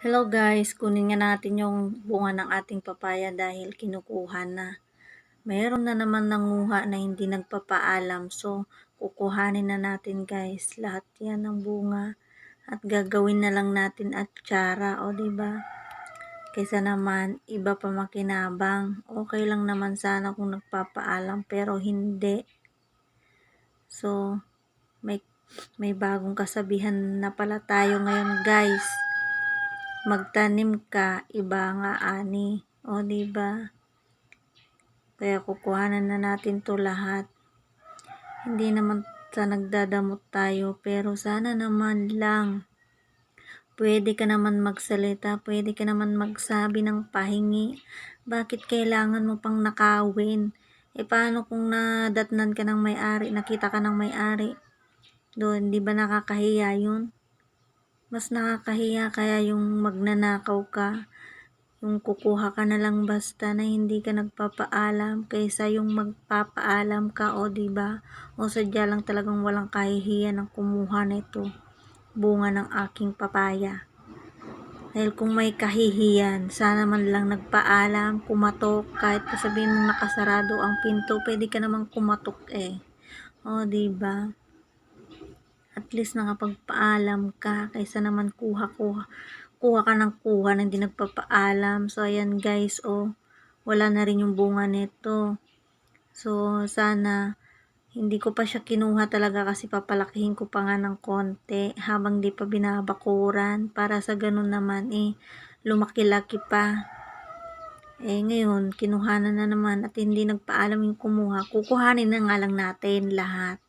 Hello guys, kunin nga natin yung bunga ng ating papaya dahil kinukuha na. Mayroon na naman nanguha na hindi nagpapaalam. So, kukuhanin na natin guys. Lahat yan ng bunga. At gagawin na lang natin at tsara. O diba? Kaysa naman, iba pa makinabang. Okay lang naman sana kung nagpapaalam pero hindi. So, may bagong kasabihan na pala tayo ngayon guys. Magtanim ka, iba nga ani. O, diba? Kaya kukuhanan na natin to lahat. Hindi naman sa nagdadamot tayo, pero sana naman lang. Pwede ka naman magsalita, pwede ka naman magsabi ng pahingi. Bakit kailangan mo pang nakawin? Paano kung nadatnan ka ng may-ari, nakita ka ng may-ari? Doon, di ba nakakahiya yun? Mas nakakahiya kaya yung magnanakaw ka, yung kukuha ka na lang basta na hindi ka nagpapaalam kaysa yung magpapaalam ka, o diba? O sadya lang talagang walang kahihiyan ng kumuha nito bunga ng aking papaya. Dahil kung may kahihiyan, sana man lang nagpaalam, kumatok, kahit sabihin mong nakasarado ang pinto, pwede ka namang kumatok O diba? At least nakapagpaalam ka kaysa naman kuha ka ng kuha na hindi nagpapaalam. So ayan guys, wala na rin yung bunga nito. So sana hindi ko pa siya kinuha talaga kasi papalakihin ko pa nga ng konti habang di pa binabakuran para sa ganun naman lumaki-laki pa. Ngayon kinuhanan na naman at hindi nagpaalam yung kumuha. Kukuhanin na nga lang natin lahat.